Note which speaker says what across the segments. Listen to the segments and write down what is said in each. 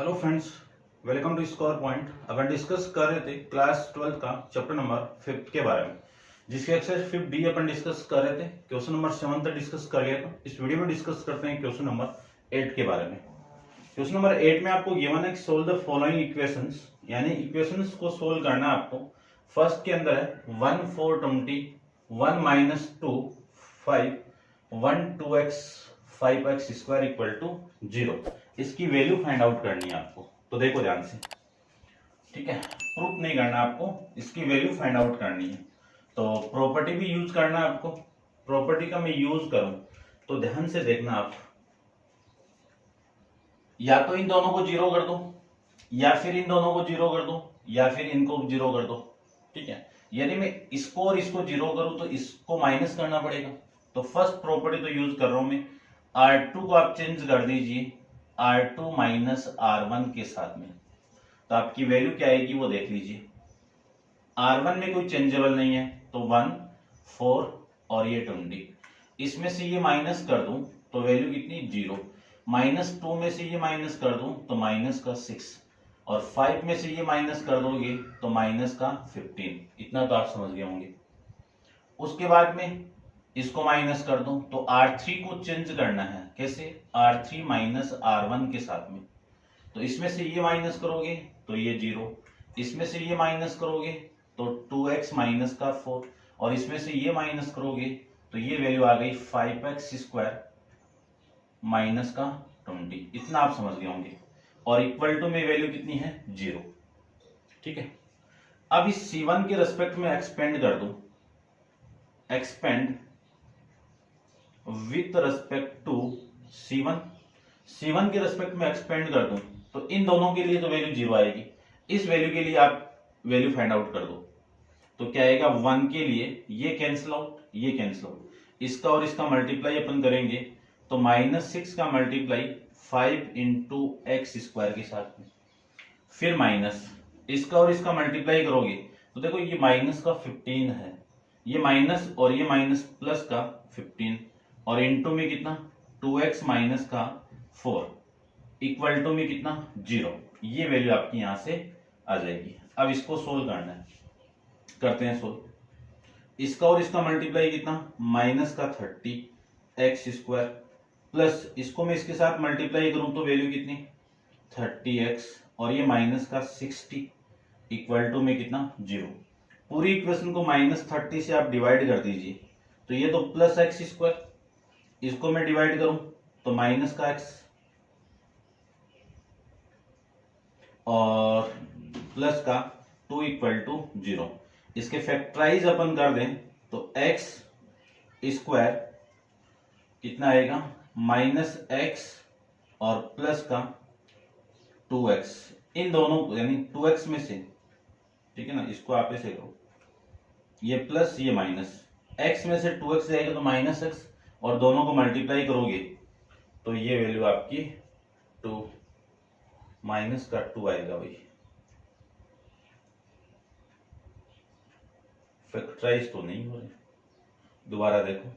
Speaker 1: Hello friends, welcome to score point. अपन discuss कर रहे थे क्लास 12 का चैप्टर नंबर 5 के बारे में, जिसके एक्सरसाइज 5D अपन डिस्कस कर रहे थे। क्वेश्चन नंबर 7 तक डिस्कस कर लिया था। इस वीडियो में डिस्कस करते हैं क्वेश्चन नंबर 8 के बारे में। क्वेश्चन नंबर 8 में आपको गिवन है कि सोल्व द फॉलोइंग इक्वेशंस, यानी इक्वेशंस को सोल्व करना है आपको। फर्स्ट के अंदर है 1 4 20 1 minus 2 5 1 2x 5x square equal to 0। इसकी वैल्यू फाइंड आउट करनी है आपको। तो देखो ध्यान से, ठीक है, प्रूफ नहीं करना आपको, इसकी वैल्यू फाइंड आउट करनी है। तो प्रॉपर्टी भी यूज करना है आपको। प्रॉपर्टी का मैं यूज करूं तो ध्यान से देखना आप, या तो इन दोनों को जीरो कर दो, या फिर इन दोनों को जीरो कर दो, या फिर इनको जीरो कर दो। ठीक है, यदि मैं इसको और इसको जीरो करूं तो इसको माइनस करना पड़ेगा। तो फर्स्ट प्रॉपर्टी तो यूज कर रहा हूं मैं, R2 को आप चेंज कर दीजिए R2 माइनस R1 के साथ में। तो आपकी वैल्यू क्या आएगी वो देख लीजिए। R1 में कोई चेंजेबल नहीं है तो 1 4 और ये 20। इसमें से ये माइनस कर दूं तो वैल्यू कितनी 0। -2 में से ये माइनस कर दूं तो माइनस का 6, और 5 में से ये माइनस कर दोगे तो माइनस का 15। इतना तो आप समझ गए होंगे। उसके बाद में इसको माइनस कर दूं तो R3 को चेंज करना है। कैसे? R3 माइनस R1 के साथ में। तो इसमें से ये माइनस करोगे तो ये 0, इसमें से ये माइनस करोगे तो 2x माइनस का 4, और इसमें से ये माइनस करोगे तो ये वैल्यू आ गई 5x स्क्वायर माइनस का 20। इतना आप समझ गए होंगे। और इक्वल टू में वैल्यू कितनी है 0। ठीक है, अब इस C1 के रेस्पेक्ट में एक्सपेंड कर दूं, expand with respect to C1, C1 के रेस्पेक्ट में एक्सपेंड कर दूं तो इन दोनों के लिए तो वैल्यू 0 आएगी। इस वैल्यू के लिए आप वैल्यू फाइंड आउट कर दो तो क्या आएगा 1 के लिए ये कैंसिल आउट, ये कैंसिल आउट, इसका और इसका मल्टीप्लाई अपन करेंगे तो -6 का मल्टीप्लाई 5 इंटू एक्स स्क्वायर के साथ में, फिर माइनस इसका और इसका मल्टीप्लाई करोगे तो देखो ये माइनस का 15 है, ये माइनस और ये माइनस प्लस का 15, और इंटू में कितना 2x माइनस का 4 इक्वल टू में कितना 0। ये वैल्यू आपकी यहां से आ जाएगी। अब इसको सोल्व करना है, करते हैं सोल्व। इसका और इसका मल्टीप्लाई कितना माइनस का 30 एक्स स्क्वायर, प्लस इसको मैं इसके साथ मल्टीप्लाई करूं तो वैल्यू कितनी 30x, और ये माइनस का 60 इक्वल टू में कितना 0। पूरी इक्वेशन को -30 से आप डिवाइड कर दीजिए तो ये तो प्लस एक्स स्क्वायर, इसको मैं डिवाइड करूं तो माइनस का x और प्लस का 2 इक्वल टू 0। इसके फैक्टराइज अपन कर दें तो x स्क्वायर कितना आएगा -x और प्लस का 2x, इन दोनों यानी 2x में से, ठीक है ना, इसको आप ऐसे करो, ये प्लस ये माइनस, x में से 2x जाएगा तो -x, और दोनों को मल्टीप्लाई करोगे तो ये वैल्यू आपकी 2 माइनस का 2 आएगा भाई। फैक्टराइज तो नहीं हो रहे, दोबारा देखो,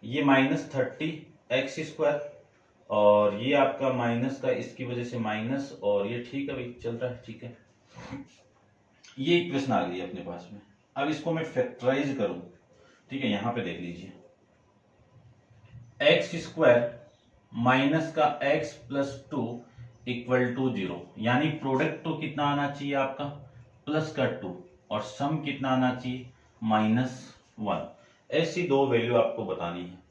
Speaker 1: ये -30 एक्स स्क्वायर और ये आपका माइनस का, इसकी वजह से माइनस, और ये ठीक है भाई, चल रहा है, ठीक है। ये इक्वेशन आ गई अपने पास में। अब इसको मैं फैक्टराइज करूं, ठीक है, यहां पे देख लीजिए, एक्स स्क्वायर माइनस का x प्लस 2 इक्वल टू 0, यानी प्रोडक्ट तो कितना आना चाहिए आपका प्लस का 2, और सम कितना आना चाहिए -1। ऐसी दो वैल्यू आपको बतानी है,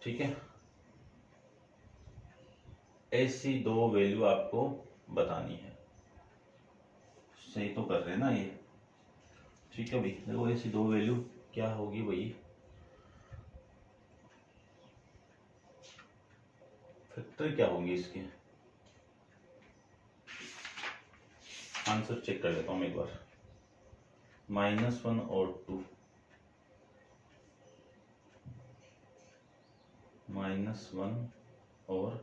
Speaker 1: ठीक है, ऐसी दो वैल्यू आपको बतानी है। सही तो कर रहे हैं ना ये, ठीक है भाई। देखो ऐसी दो वैल्यू क्या होगी भाई, फैक्टर क्या होंगे इसके, आंसर चेक कर लेता हूं मैं एक बार। -1 और 2, -1 और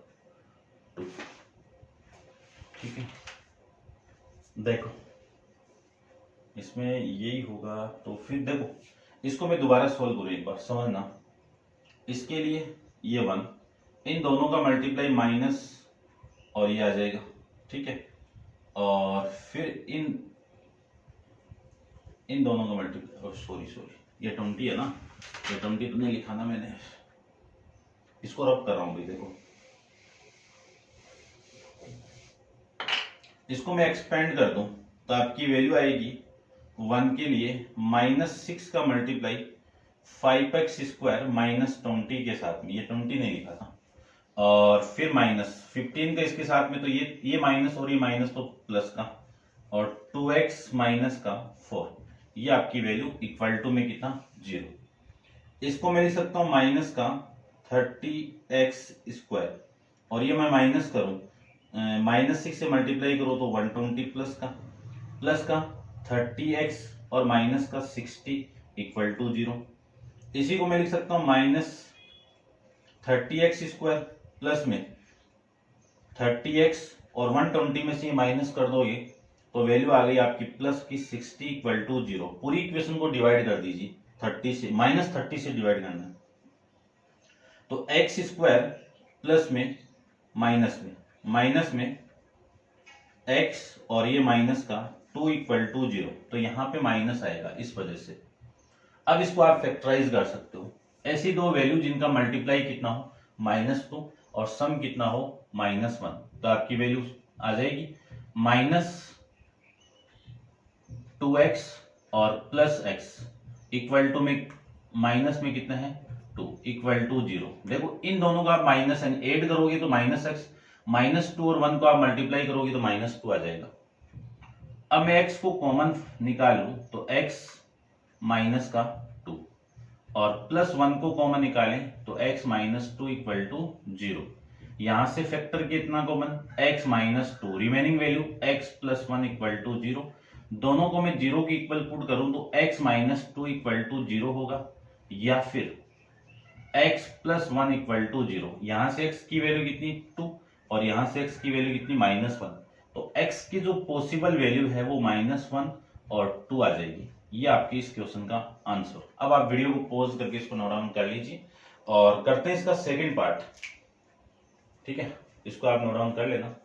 Speaker 1: 2, ठीक है। देखो इसमें यही होगा, तो फिर देखो इसको मैं दोबारा सोल्व करूं एक बार, समझना। इसके लिए ये 1, इन दोनों का मल्टीप्लाई माइनस और ये आ जाएगा, ठीक है। और फिर इन दोनों का मल्टीप्लाई, सॉरी ये 20 है ना, ये 20 तो नहीं लिखा ना मैंने, इसको रब कर रहा हूं भाई। देखो इसको मैं एक्सपेंड कर दूं तो आपकी वैल्यू आएगी 1 के लिए -6 का मल्टीप्लाई 5x² -20 के साथ में, ये 20 नहीं लिखा था, और फिर -15 का इसके साथ में, तो ये माइनस और ये माइनस तो प्लस का, और 2x माइनस का 4, ये आपकी वैल्यू इक्वल टू में कितना 0। इसको मैं लिख सकता हूं माइनस का 30x², और ये मैं माइनस करूं -6 से मल्टीप्लाई करो तो 120 प्लस का 30x और माइनस का 60 इक्वल टू 0। इसी को मैं लिख सकता हूं -30x² प्लस में 30x और 120 में से माइनस कर दोगे तो वैल्यू आ गई आपकी प्लस की 60 इक्वल टू 0। पूरी इक्वेशन को डिवाइड कर दीजिए 30 से, -30 से डिवाइड करना है, तो x² प्लस में माइनस में x और ये माइनस का 2 इक्वल टू 0, तो यहां पे माइनस आएगा इस वजह से। अब इसको आप फैक्टराइज कर सकते हो, ऐसी दो वैल्यू जिनका मल्टीप्लाई कितना हो -2 और सम कितना हो -1, तो आपकी वैल्यू आ जाएगी -2x और प्लस x इक्वल टू में माइनस में कितना है 2 इक्वल टू 0। देखो इन दोनों का आप माइनस ऐड करोगे तो -x, -2 और 1 को आप मल्टीप्लाई करोगे तो -2 आ जाएगा। अब मैं x को कॉमन निकालूं तो x माइनस का 2 और प्लस 1 को कॉमन निकालें तो x -2 इक्वल टू 0। यहां से फैक्टर कितना common x -2, remaining value x + 1 equal to 0। दोनों को मैं 0 के इक्वल पुट करूं तो x -2 इक्वल टू 0 होगा, या फिर x + 1 इक्वल टू 0। यहां से x की वैल्यू कितनी 2 और यहां से x की वैल्यू कितनी -1, तो x की जो पॉसिबल वैल्यू है वो -1 और 2 आ जाएगी। ये आपकी इस क्वेश्चन का आंसर। अब आप वीडियो को पॉज करके इसको नोट डाउन कर लीजिए और करते हैं इसका सेकंड पार्ट, ठीक है। इसको आप नोट डाउन कर लेना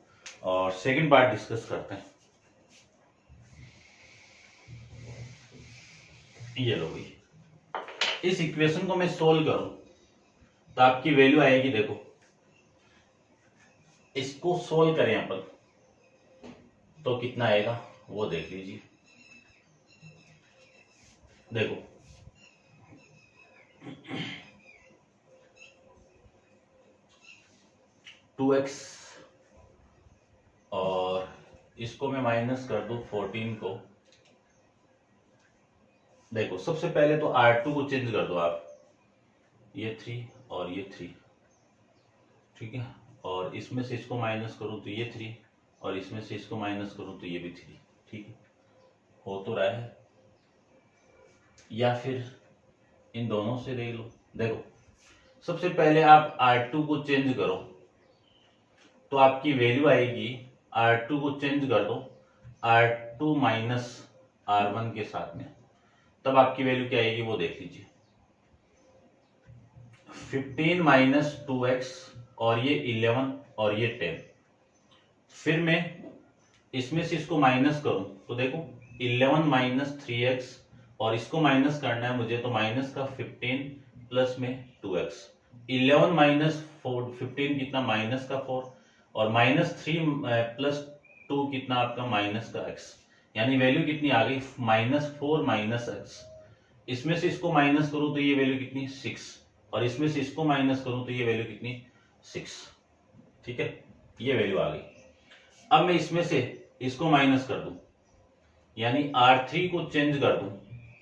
Speaker 1: और सेकंड पार्ट डिस्कस करते हैं। ये लो भाई, इस इक्वेशन को मैं सोल्व करूं तो आपकी वैल्यू आएगी, देखो इसको सोल्व करें अपन तो कितना आएगा वो देख लीजिए। देखो 2x और इसको मैं माइनस कर दूं 14 को। देखो सबसे पहले तो R2 को चेंज कर दो आप, ये 3 और ये 3, ठीक है, और इसमें से इसको माइनस करूं तो ये 3 और इसमें से इसको माइनस करूं तो ये भी 3, ठीक है, हो तो रहा है। या फिर इन दोनों से देख लो। देखो सबसे पहले आप R2 को चेंज करो तो आपकी वैल्यू आएगी, R2 को चेंज कर दो R2 माइनस R1 के साथ में, तब आपकी वैल्यू क्या आएगी वो देख लीजिए। 15 - 2x और ये 11 और ये 10। फिर मैं इसमें से इसको माइनस करूं तो देखो 11 - 3x और इसको माइनस करना है मुझे, तो माइनस का 15 प्लस में 2x। 11 - 15 कितना माइनस का 4 और -3 + 2 कितना आपका माइनस का x, यानी वैल्यू कितनी आ गई -4 - x। इसमें से इसको माइनस करूं तो ये वैल्यू कितनी 6 और इसमें से इसको माइनस करूं तो ये वैल्यू कितनी 6, ठीक है, ये वैल्यू आ गई। अब मैं इसमें से इसको माइनस कर दूं, यानी R3 को चेंज कर दूं,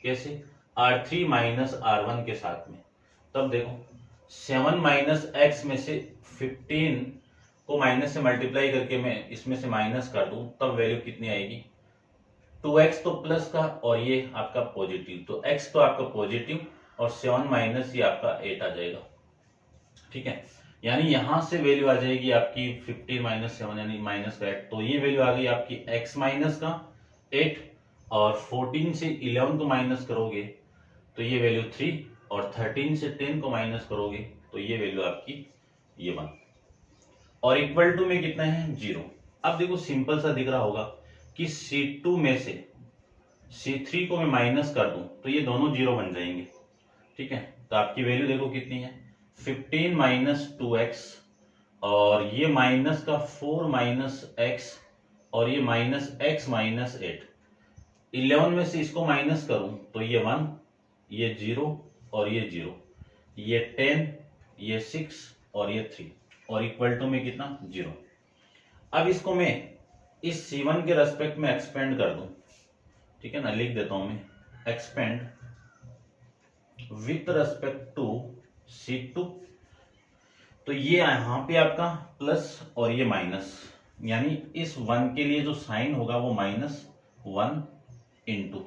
Speaker 1: कैसे R3 माइनस R1 के साथ में, तब देखो 7 - x में से 15 को माइनस से मल्टीप्लाई करके मैं इसमें से माइनस कर दूं, तब वैल्यू कितनी आएगी 2x तो प्लस का और ये आपका पॉजिटिव, तो x तो आपका पॉजिटिव और 7 - ये आपका 8 आ जाएगा, ठीक है। यानी यहां से वैल्यू आ जाएगी आपकी 15 - 7 यानी -8, तो ये वैल्यू आ गई आपकी x माइनस का 8 और 14 से 11 को माइनस करोगे तो ये वैल्यू 3 और 13 से 10 को माइनस करोगे तो ये वैल्यू आपकी ये 1। और इक्वल टू में कितना है 0। अब देखो सिंपल सा दिख रहा होगा कि C2 में से C3 को मैं माइनस कर दूं तो ये दोनों 0 बन जाएंगे, ठीक है। तो आपकी वैल्यू देखो कितनी है 15 माइनस 2x, और ये माइनस का 4 माइनस x, और ये माइनस x माइनस 8। 11 में से इसको माइनस करूं तो ये 1, ये 0 और ये 0, ये 10, ये 6 और ये 3, और इक्वल टू में कितना 0। अब इसको मैं इस C1 के रेस्पेक्ट में एक्सपेंड कर दूं, ठीक है ना, लिख देता हूं मैं expand with respect to C2। तो ये यहां पे आपका प्लस और ये माइनस, यानी इस 1 के लिए जो साइन होगा वो -1 इंटू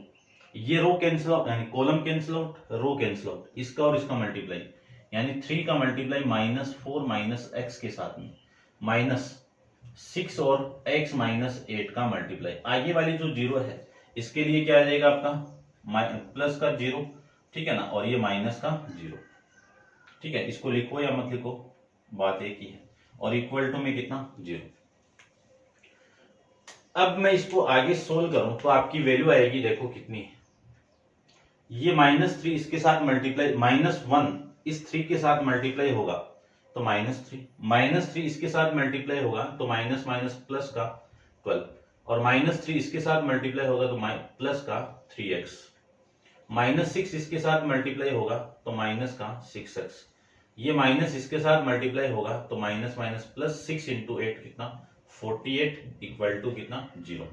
Speaker 1: ये रो कैंसिल आउट, यानी कॉलम कैंसिल आउट, रो कैंसिल आउट, इसका और इसका मल्टीप्लाई, यानी 3 का मल्टीप्लाई -4 माइनस एक्स के साथ में -6 और x माइनस 8 का मल्टीप्लाई। आगे वाली जो 0 है इसके लिए क्या आ जाएगा आपका प्लस का 0, ठीक है ना, और ये माइनस का 0, ठीक है। इसको लिखो या मत लिखो, बात एक ही है। और इक्वल टू में कितना 0। अब मैं इसको आगे सोल्व करूं तो आपकी वैल्यू आएगी, देखो कितनी है, ये -3 इसके साथ मल्टीप्लाई, -1 इस 3 के साथ मल्टीप्लाई होगा तो -3 इसके साथ मल्टीप्लाई होगा तो माइनस माइनस प्लस का 12, और -3 इसके साथ मल्टीप्लाई होगा तो प्लस का 3x, -6 इसके साथ मल्टीप्लाई होगा तो माइनस का 6x, ये माइनस इसके साथ मल्टीप्लाई होगा तो माइनस माइनस प्लस 6 इंटू 8 कितना 48 इक्वल टू कितना 0।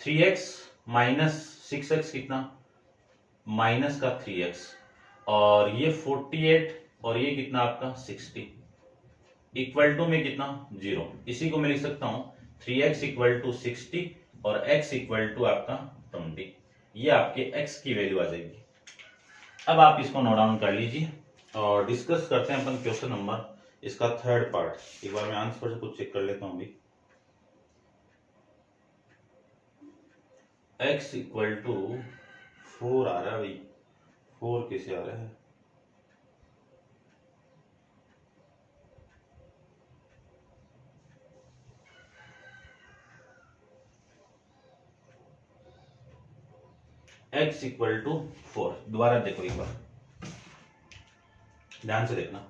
Speaker 1: 3x माइनस 6x कितना माइनस का 3x, और ये 48 और ये कितना आपका 60 इक्वल टू में कितना 0। इसी को मैं लिख सकता हूं 3x इक्वल टू 60 और x इक्वल टू आपका 20, ये आपके x की वैल्यू आ जाएगी। अब आप इसको नोट डाउन कर लीजिए और डिस्कस करते हैं अपन क्वेश्चन नंबर, इसका थर्ड पार्ट। एक बार मैं आंसर से कुछ चेक कर लेता हूं अभी। x इक्वल टू 4 आ रहा है भाई, 4 कैसे आ रहा है, x इक्वल टू 4। दोबारा देखो एक बार, ध्यान से देखना।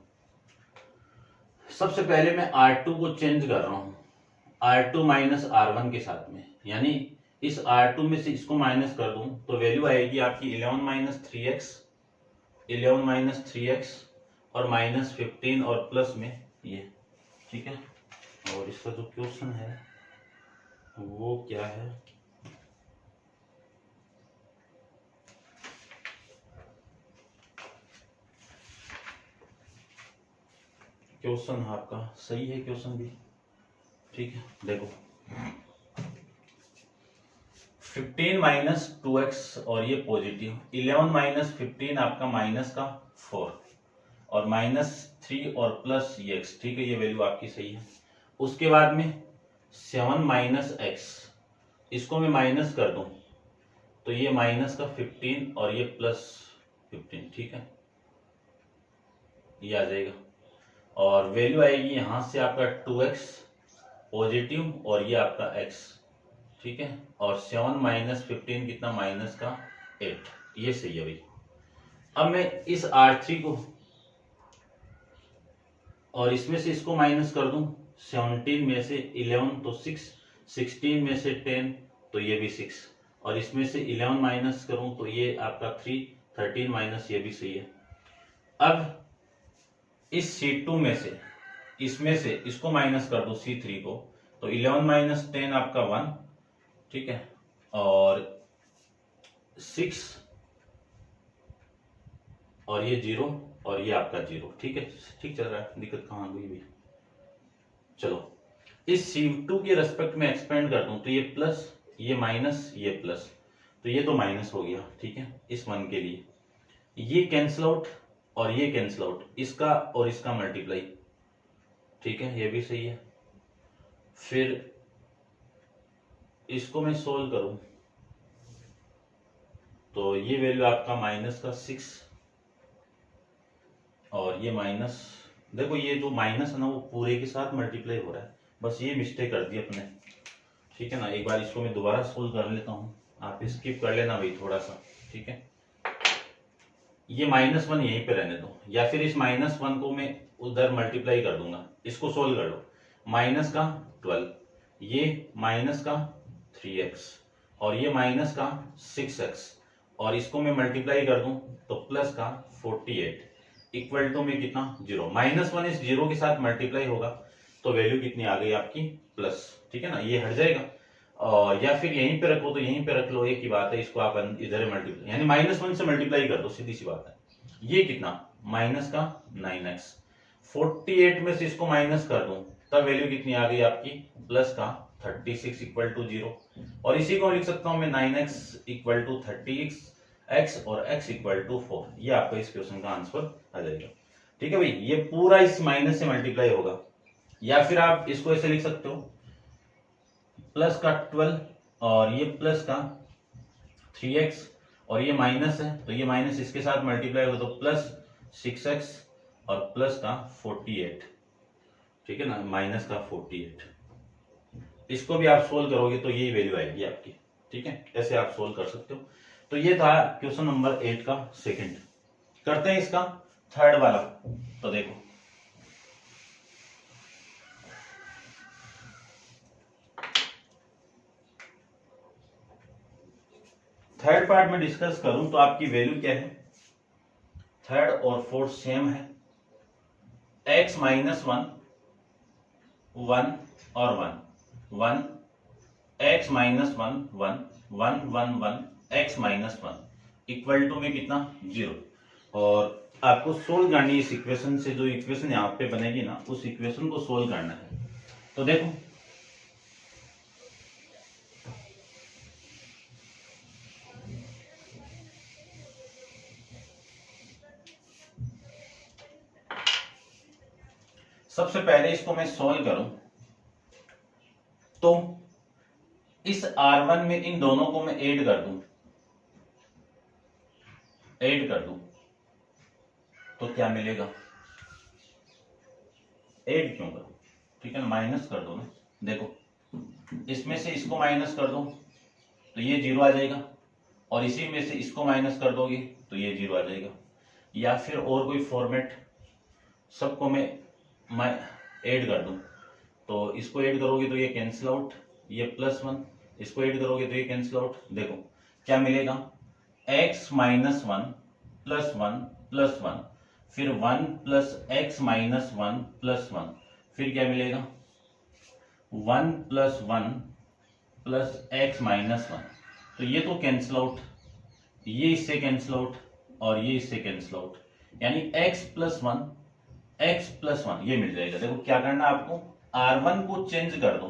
Speaker 1: सबसे पहले मैं R2 को चेंज कर रहा हूं R2 माइनस R1 के साथ में, यानी इस R2 में से इसको माइनस कर दूं तो वैल्यू आएगी आपकी 11 माइनस 3x और -15 और प्लस में ये, ठीक है। और इसका जो क्वेश्चन है वो क्या है, क्वेश्चन आपका सही है, क्वेश्चन भी ठीक है। देखो 15 माइनस 2x और ये पॉजिटिव, 11 माइनस 15 आपका माइनस का 4 और -3 और प्लस ये x, ठीक है, ये वैल्यू आपकी सही है। उसके बाद में 7 माइनस x, इसको मैं माइनस कर दूं तो ये माइनस का 15 और ये प्लस 15, ठीक है, ये आ जाएगा। और वैल्यू आएगी यहां से आपका 2x पॉजिटिव और ये आपका x, ठीक है। और 7 माइनस 15 कितना माइनस का 8, ये सही है भाई। अब मैं इस R3 को और इसमें से इसको माइनस कर दूं, 17 में से 11 तो 6, 16 में से 10 तो ये भी 6, और इसमें से 11 माइनस करूं तो ये आपका 3, 13 माइनस ये भी सही है। अब इस C2 में से इसमें से इसको माइनस कर दो C3 को, तो 11 माइनस 10 आपका 1, ठीक है, और 6 और ये 0 और ये आपका 0, ठीक है, ठीक चल रहा है, दिक्कत कहाँ गई भी। चलो इस C2 के रेस्पेक्ट में एक्सपेंड कर दूं तो ये प्लस, ये माइनस, ये प्लस, तो ये तो माइनस हो गया, ठीक है, इस 1 के लिए। ये कैंसिल आउट और ये कैंसिल आउट, इसका और इसका मल्टीप्लाई, ठीक है, ये भी सही है। फिर इसको मैं सोल्व करूं तो ये वैल्यू आपका माइनस का 6 और ये माइनस देखो ये जो माइनस है ना वो पूरे के साथ मल्टीप्लाई हो रहा है, बस ये मिस्टेक कर दी अपने, ठीक है ना। एक बार इसको मैं दोबारा सोल्व कर लेता हूँ, आप स्किप कर लेना भाई थोड़ा सा, ठीक है। ये -1 यहीं पे रहने दो, या फिर इस -1 को मैं उधर मल्टीप्लाई कर दूंगा, इसको सोल्व कर लो। माइनस का 12, ये माइनस का 3x और ये माइनस का 6x, और इसको मैं मल्टीप्लाई कर दूं तो प्लस का 48 इक्वल टू में कितना 0। -1 इस 0 के साथ मल्टीप्लाई होगा तो वैल्यू कितनी आ गई आपकी प्लस, ठीक है ना, ये हट जाएगा। और या फिर यहीं पे रखो तो यहीं पे रख लो, एक ही बात है, इसको आप इधर मल्टीप्लाई यानी -1 से मल्टीप्लाई कर दो, सीधी सी बात है। ये कितना माइनस का 9x, 48 में से इसको माइनस कर दूं तब वैल्यू कितनी आ गई आपकी प्लस का 36 इक्वल टू 0। और इसी को लिख सकता हूं मैं 9x इक्वल टू 30x और x इक्वल टू 4। ये आपका इस क्वेश्चन का आंसर आ जाएगा, ठीक है भाई। ये पूरा इस माइनस से मल्टीप्लाई होगा, या फिर आप इसको ऐसे लिख सकते हो प्लस का 12 और ये प्लस का 3x और ये माइनस है तो ये माइनस इसके साथ मल्टीप्लाई होगा तो प्लस 6x और प्लस का 48, ठीक है ना, माइनस का 48। इसको भी आप सोल्व करोगे तो यही वैल्यू आएगी आपकी, ठीक है। ऐसे आप सोल्व कर सकते हो। तो ये था क्वेश्चन नंबर 8 का सेकंड। करते हैं इसका थर्ड वाला। तो देखो थर्ड पार्ट में डिस्कस करूं तो आपकी वैल्यू क्या है, थर्ड और फोर्थ सेम है, x - 1 1 और 1 1 x - 1 1 1 1 1 x - 1 इक्वल टू में कितना 0। और आपको सोल्व करनी है इस इक्वेशन से, जो इक्वेशन यहाँ पे बनेगी ना उस इक्वेशन को सोल्व करना है। तो देखो सबसे पहले इसको मैं सोल्व करूं तो इस R1 में इन दोनों को मैं ऐड कर दूं तो क्या मिलेगा, ऐड क्यों करूं, ठीक है ना, माइनस कर दो ना। देखो इसमें से इसको माइनस कर दो तो ये 0 आ जाएगा, और इसी में से इसको माइनस कर दोगे तो ये 0 आ जाएगा। या फिर और कोई फॉर्मेट, सबको मैं ऐड कर दूं तो इसको ऐड करोगे तो ये कैंसिल आउट, ये +1, इसको ऐड करोगे तो ये कैंसिल आउट। देखो क्या मिलेगा, x - 1 +1 +1, फिर 1 + x - 1 +1, फिर क्या मिलेगा 1 + 1 + x - 1। तो ये तो कैंसिल आउट, ये इससे कैंसिल आउट और ये इससे कैंसिल आउट, यानी x + 1 ये मिल जाएगा। देखो क्या करना है आपको, R1 को चेंज कर दो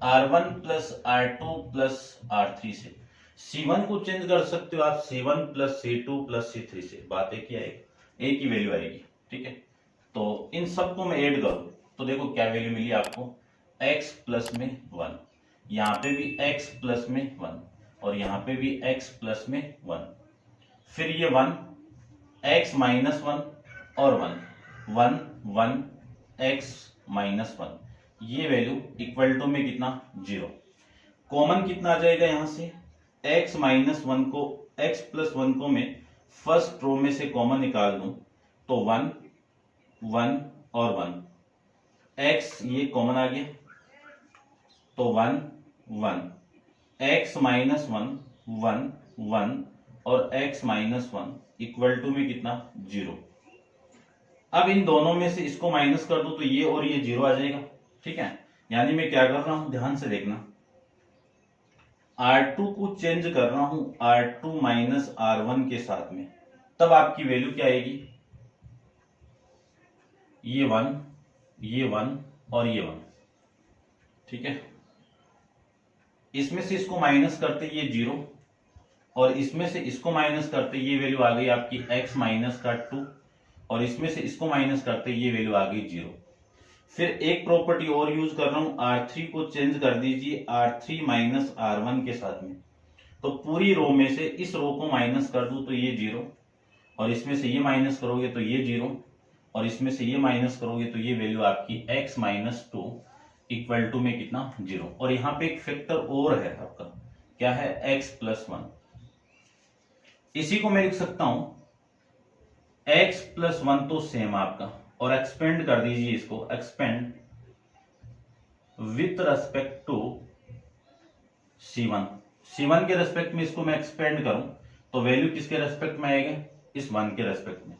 Speaker 1: R1 + R2 + R3 से, C1 को चेंज कर सकते हो आप C1 + C2 + C3 से, बात एक ही आएगी, एक ही वैल्यू आएगी, ठीक है। तो इन सबको मैं ऐड करूं तो देखो क्या वैल्यू मिली आपको, x प्लस में 1, यहाँ पे भी x प्लस में 1 और यहाँ पे भी x प्लस में 1, फिर ये 1 x - 1 और 1 1 1 x - 1, ये वैल्यू इक्वल टू में कितना 0। कॉमन कितना आ जाएगा यहाँ से, x - 1 को x + 1 को मैं फर्स्ट रो में से कॉमन निकाल दूं तो 1 1 और 1, x ये कॉमन आ गया तो 1 1, x - 1 1 1 और x - 1 इक्वल टू में कितना 0। अब इन दोनों में से इसको माइनस कर दो तो ये और ये 0 आ जाएगा, ठीक है। यानी मैं क्या कर रहा हूं, ध्यान से देखना, R2 को चेंज कर रहा हूं R2 - R1 के साथ में, तब आपकी वैल्यू क्या आएगी, ये 1 और ये 1, ठीक है। इसमें से इसको माइनस करते ये 0 और इसमें से इसको माइनस करते ये वैल्यू आ गई आपकी x - 2 और इसमें से इसको माइनस करते ये वैल्यू आ गई 0। फिर एक प्रॉपर्टी और यूज कर रहा हूं, R3 को चेंज कर दीजिए R3 - R1 के साथ में, तो पूरी रो में से इस रो को माइनस कर दूं तो ये 0 और इसमें से ये माइनस करोगे तो ये 0 और इसमें से ये माइनस करोगे तो ये वैल्यू आपकी x minus two equal to में कितना 0। और यहाँ पे एक फैक्टर और है आपका, क्या है, x प्लस 1। इसी को मैं लिख सकता हूं x प्लस 1 तो सेम आपका, और एक्सपेंड कर दीजिए इसको, expand with respect to c1। c1 के रेस्पेक्ट में इसको मैं एक्सपेंड करूं तो वैल्यू किसके रेस्पेक्ट में आएगा, इस 1 के रेस्पेक्ट में।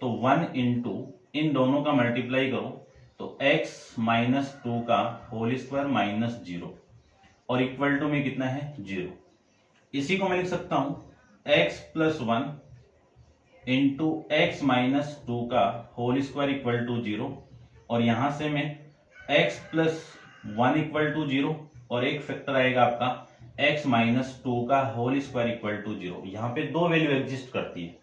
Speaker 1: तो 1 इंटू इन दोनों का मल्टीप्लाई करो तो x माइनस टू का होल स्क्वायर माइनस 0 और इक्वल टू में कितना है 0। इसी को मैं लिख सकता हूं x plus 1 into x minus two का होल स्क्वायर इक्वल टू 0, और यहां से मैं x प्लस 1 इक्वल टू 0 और एक फैक्टर आएगा आपका x माइनस टू का होल स्क्वायर इक्वल टू 0। यहाँ पे दो वैल्यू एग्जिस्ट करती है,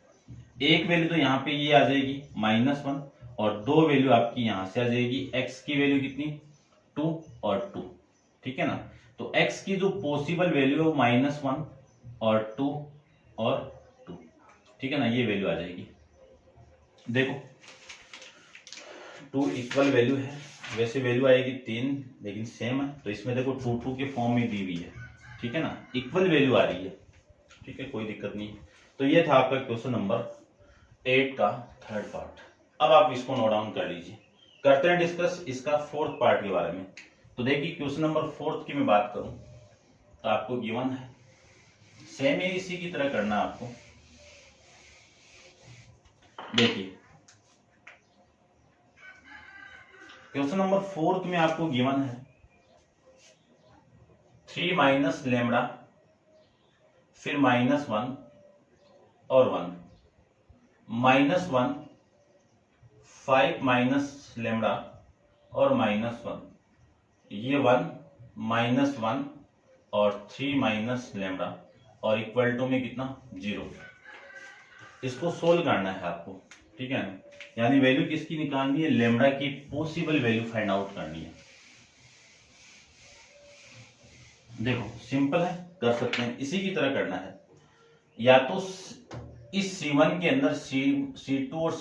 Speaker 1: एक वैल्यू तो यहाँ पे ये आ जाएगी -1 और दो वैल्यू आपकी यहां से आ जाएगी, x की वैल्यू कितनी 2 और 2, ठीक है ना। तो x की जो पॉसिबल वैल्यू है वो -1 और 2 और 2, ठीक है ना, ये वैल्यू आ जाएगी। देखो 2 इक्वल वैल्यू है, वैसे वैल्यू आएगी 3 लेकिन सेम है, तो इसमें देखो 2 2 के फॉर्म में दी हुई है, ठीक है ना, इक्वल वैल्यू आ रही है, ठीक है, कोई दिक्कत नहीं। तो ये था आपका क्वेश्चन नंबर 8 का थर्ड पार्ट। अब आप इसको नोट डाउन कर लीजिए, करते हैं डिस्कस इसका फोर्थ पार्ट के बारे में। तो देखिए क्वेश्चन नंबर 4 की मैं बात करूं तो आपको गिवन है, सेम है, इसी की तरह करना आपको। देखिए क्वेश्चन नंबर 4 में आपको गिवन है 3 माइनस लेमड़ा, फिर -1 और 1, -1 5 माइनस लेमड़ा और -1, ये 1 -1 और 3 माइनस लेमड़ा और इक्वल टू में कितना 0। इसको सोल्व करना है आपको, ठीक है ना, यानी वैल्यू किसकी निकालनी है, लेमड़ा की पॉसिबल वैल्यू फाइंड आउट करनी है। देखो सिंपल है, कर सकते हैं, इसी की तरह करना है। या तो इस C1 के अंदर C2 और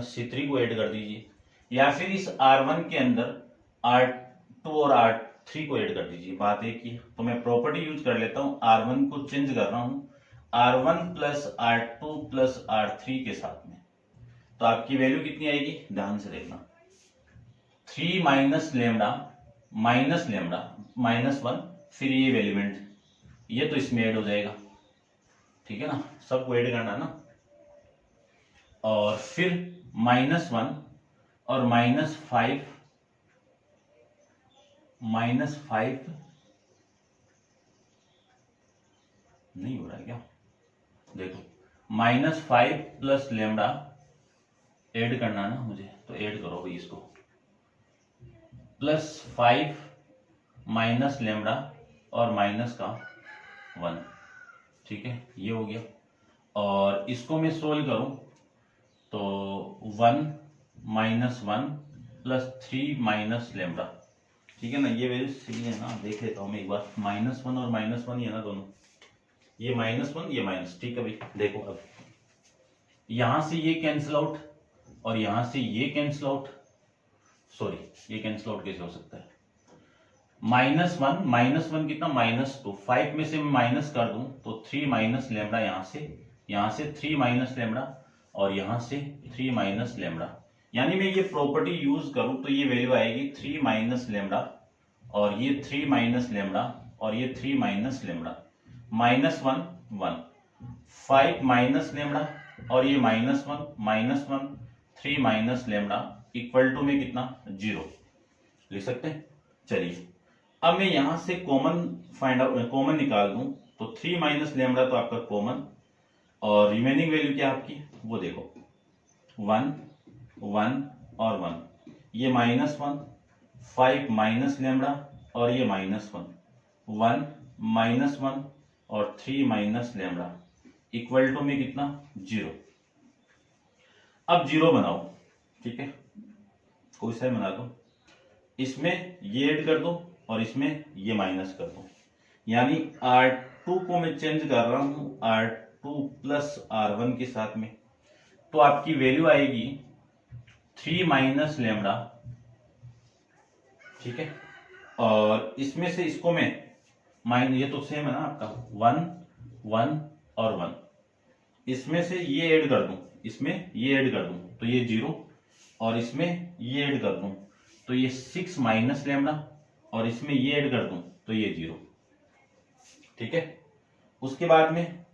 Speaker 1: C3 को ऐड कर दीजिए, या फिर इस R1 के अंदर R2 और R3 को ऐड कर दीजिए, बात एक ही है। तो मैं प्रॉपर्टी यूज कर लेता हूं, R1 को चेंज कर रहा हूं R1 plus R2 plus R3 के साथ में, तो आपकी वैल्यू कितनी आएगी, ध्यान से देखना, 3 माइनस लेमड़ा -1, फिर ये एलिमेंट, ये तो इसमें ऐड हो जाएगा, ठीक है ना, सबको ऐड करना ना, और फिर -1 और -5 नहीं हो रहा है क्या, देखो -5 प्लस लेमड़ा ऐड करना ना मुझे, तो ऐड करो भाई इसको, +5 माइनस लेमड़ा और माइनस का 1, ठीक है, ये हो गया। और इसको मैं सोल्व करूं तो 1 -1 +3 माइनस लेमड़ा, ठीक है ना, ये वैल्यू सही है ना, देख लेता हूं मैं एक बार, -1 और -1 ही है ना दोनों, ये -1 ये माइनस, ठीक है भाई। देखो अब यहां से ये कैंसिल आउट और यहां से ये कैंसिल आउट, सॉरी ये कैंसिल आउट कैसे हो सकता है, -1 कितना -2, 5 में से मैं माइनस कर दूं तो 3 माइनस लेमड़ा, यहां से 3 माइनस लेमड़ा और यहां से 3 माइनस लेमड़ा, यानी मैं ये प्रॉपर्टी यूज करूं तो ये वैल्यू आएगी 3 माइनस लेमड़ा और ये 3 माइनस लेमड़ा और ये 3 माइनस लेमड़ा, -1 1, 5 माइनस लेमड़ा और ये -1 3 माइनस लेमड़ा इक्वल टू में कितना 0 लिख सकते हैं। चलिए अब मैं यहां से कॉमन निकाल दूं तो 3 माइनस लेमड़ा तो आपका कॉमन, और रिमेनिंग वैल्यू क्या आपकी वो देखो, 1 1 और 1, ये -1, 5 माइनस लेमड़ा और ये -1, 1 -1 और 3 माइनस लेमड़ा इक्वल टू में कितना 0। अब 0 बनाओ, ठीक है, कोई सा बना दो, इसमें ये ऐड कर दो और इसमें ये माइनस कर दो, यानी R2 को मैं चेंज कर रहा हूं R2 प्लस R1 के साथ में, तो आपकी वैल्यू आएगी 3 माइनस लेमड़ा, ठीक है, और इसमें से इसको मैं ये तो सेम है ना आपका 1 1 और 1, इसमें से ये ऐड कर दूं, इसमें ये ऐड कर दूं तो ये 0, और इसमें ये ऐड कर दूं तो ये 6 माइनस लेमड़ा, और इसमें ये ऐड कर दूं तो ये 0, ठीक है। उसके बाद में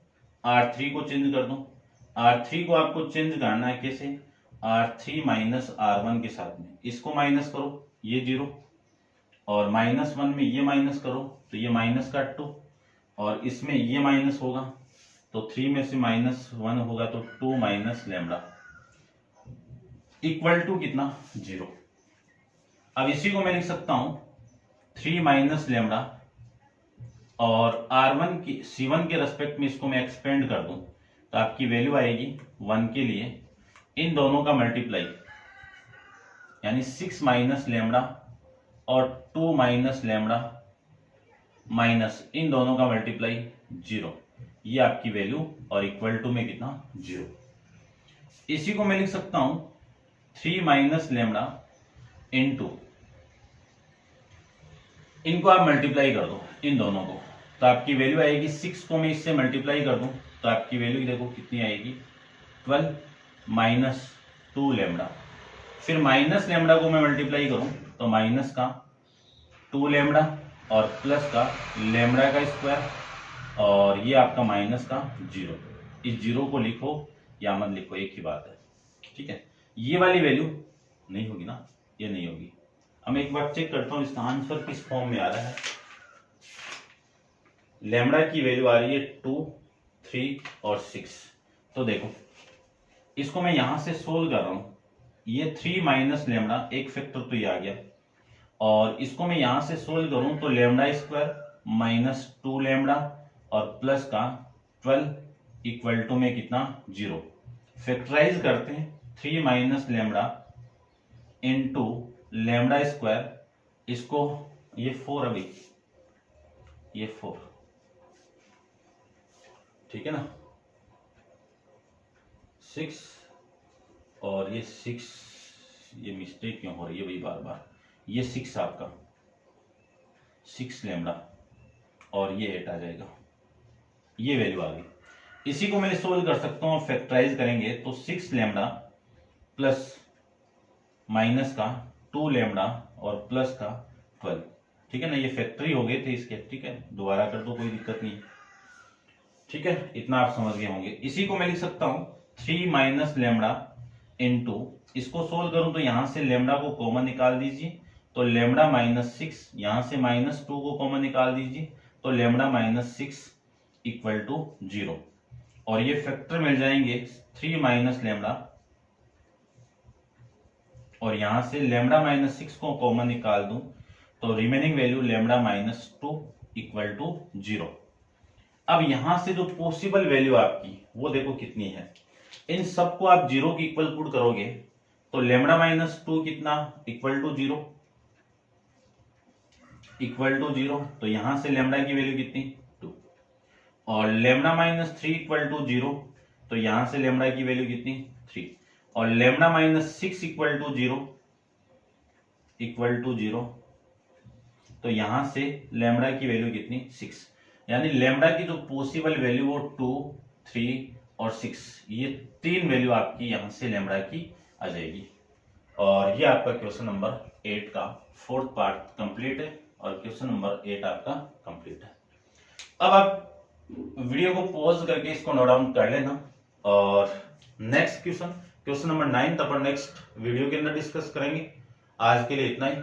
Speaker 1: R3 को चेंज कर दूं, R3 को आपको चेंज करना है कैसे, R3 माइनस R1 के साथ में, इसको माइनस करो ये 0, और -1 में ये माइनस करो तो ये -2, और इसमें ये माइनस होगा तो 3 में से -1 होगा तो 2 माइनस लेमड़ा इक्वल टू कितना 0। अब इसी को मैं लिख सकता हूं 3 माइनस लेमड़ा, और R1 की C1 के रेस्पेक्ट में इसको मैं एक्सपेंड कर दूं तो आपकी वैल्यू आएगी 1 के लिए इन दोनों का मल्टीप्लाई, यानी 6 माइनस लेमड़ा और 2 माइनस लेमड़ा माइनस इन दोनों का मल्टीप्लाई 0, ये आपकी वैल्यू, और इक्वल टू में कितना 0। इसी को मैं लिख सकता हूं 3 माइनस लेमड़ा इंटू, इनको आप मल्टीप्लाई कर दो इन दोनों को तो आपकी वैल्यू आएगी 6 को मैं इससे मल्टीप्लाई कर दूं तो आपकी वैल्यू देखो कितनी आएगी 12 माइनस 2 लेमड़ा, फिर माइनस लेमड़ा को मैं मल्टीप्लाई करूं तो माइनस का 2 लेमड़ा और प्लस का लेमड़ा का स्क्वायर, और ये आपका माइनस का 0, इस 0 को लिखो या मत लिखो एक ही बात है, ठीक है। ये वाली वैल्यू नहीं होगी ना, ये नहीं होगी। अब मैं एक बार चेक करता हूं इसका आंसर किस फॉर्म में आ रहा है। लेमड़ा की वैल्यू आ रही है 2 3 और 6, तो देखो इसको मैं यहां से सोल्व कर रहा हूं, ये 3 माइनस लेमड़ा एक फैक्टर तो ये आ गया, और इसको मैं यहां से सोल्व करूं तो लेमड़ा स्क्वायर माइनस 2 लेमड़ा और प्लस का 12 इक्वल टू में कितना 0। फैक्टराइज करते हैं 3 minus lambda into lambda square, इसको ये 4 अभी ये 4, ठीक है ना, 6 और ये 6, ये मिस्टेक क्यों हो रही है भाई बार बार, ये 6 आपका 6 लेमड़ा और ये 8 आ जाएगा, ये वैल्यू आ गई। इसी को मैं सोल्व कर सकता हूं, फैक्टराइज करेंगे तो 6 लेमड़ा प्लस माइनस का 2 लेमड़ा और प्लस का 12, ठीक है ना, ये फैक्टरी हो गए थे इसके, ठीक है, दोबारा कर दो कोई दिक्कत नहीं, ठीक है, इतना आप समझ गए होंगे। इसी को मैं लिख सकता हूं 3 माइनस लेमड़ा इंटू, इसको सोल्व करूं तो यहां से लेमड़ा को कॉमन निकाल दीजिए तो लेमड़ा -6, यहां से -2 को कॉमन निकाल दीजिए तो लेमड़ा -6 इक्वल टू 0, और ये फैक्टर मिल जाएंगे 3 माइनस लेमड़ा, और यहां से लेमड़ा -6 को कॉमन निकाल दूं तो remaining value lambda -2 equal to 0। अब यहां से जो पॉसिबल वैल्यू आपकी वो देखो कितनी है, इन सबको आप 0 की इक्वल पुट करोगे तो लेमड़ा -2 कितना इक्वल टू 0, इक्वल टू 0, तो यहां से लेमड़ा की वैल्यू कितनी 2, और लेमड़ा -3 इक्वल टू 0, तो यहां से लेमड़ा की वैल्यू कितनी 3, और lambda -6 equal to 0, equal to 0, तो यहां से लेमड़ा की वैल्यू कितनी 6, यानी लेमड़ा की जो पॉसिबल वैल्यू वो 2 3 और 6, ये 3 वैल्यू आपकी यहां से लेमड़ा की आ जाएगी। और ये आपका क्वेश्चन नंबर 8 का 4th पार्ट कंप्लीट है, और क्वेश्चन नंबर 8 आपका कंप्लीट है। अब आप वीडियो को पॉज करके इसको नोट डाउन कर लेना, और नेक्स्ट क्वेश्चन नंबर 9 अपन नेक्स्ट वीडियो के अंदर डिस्कस करेंगे। आज के लिए इतना ही।